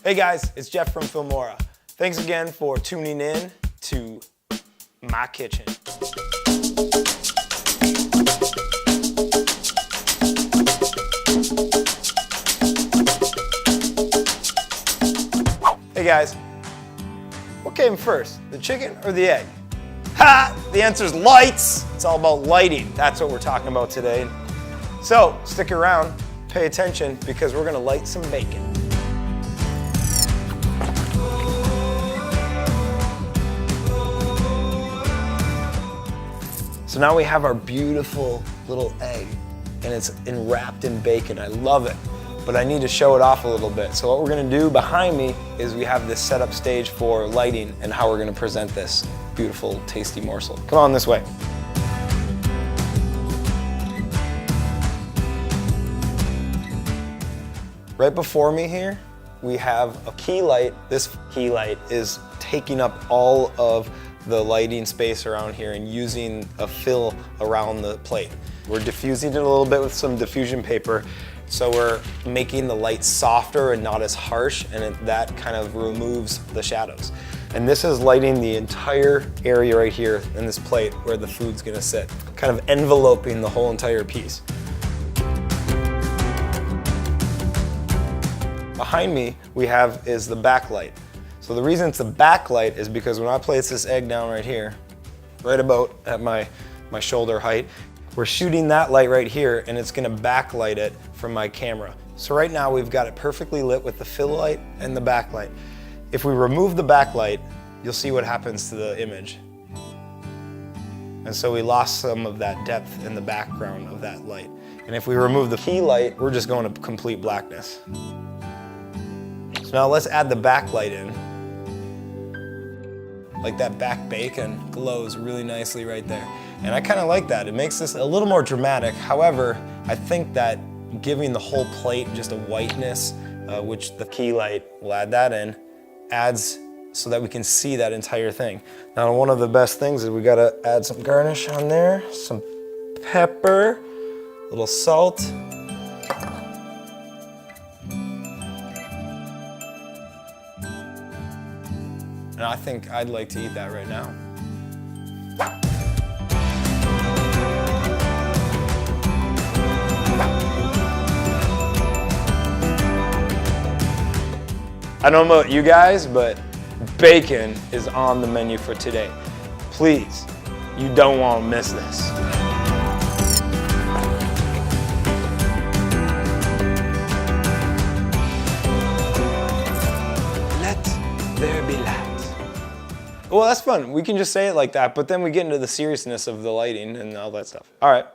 Hey guys, it's Jeff from Filmora. Thanks again for tuning in to my kitchen. Hey guys, what came first, the chicken or the egg? Ha! The answer's lights. It's all about lighting. That's what we're talking about today. So stick around, pay attention, because we're gonna light some bacon. So now we have our beautiful little egg, and it's wrapped in bacon. I love it, but I need to show it off a little bit. So what we're gonna do behind me is we have this setup stage for lighting and how we're gonna present this beautiful, tasty morsel. Come on this way. Right before me here, we have a key light. This key light is taking up all of the lighting space around here and using a fill around the plate. We're diffusing it a little bit with some diffusion paper, so we're making the light softer and not as harsh, and that kind of removes the shadows. And this is lighting the entire area right here in this plate where the food's gonna sit, kind of enveloping the whole entire piece. Behind me, we have is the backlight. So the reason it's a backlight is because when I place this egg down right here, right about at my shoulder height, we're shooting that light right here, and it's gonna backlight it from my camera. So right now we've got it perfectly lit with the fill light and the backlight. If we remove the backlight, you'll see what happens to the image. And so we lost some of that depth in the background of that light. And if we remove the key light, we're just going to complete blackness. So now let's add the backlight in. Like that back bacon glows really nicely right there. And I kind of like that. It makes this a little more dramatic. However, I think that giving the whole plate just a whiteness, which the key light will add that in, adds so that we can see that entire thing. Now, one of the best things is we gotta add some garnish on there, some pepper, a little salt. And I think I'd like to eat that right now. I don't know about you guys, but bacon is on the menu for today. Please, you don't want to miss this. Let there be light. Well, that's fun. We can just say it like that, but then we get into the seriousness of the lighting and all that stuff. All right.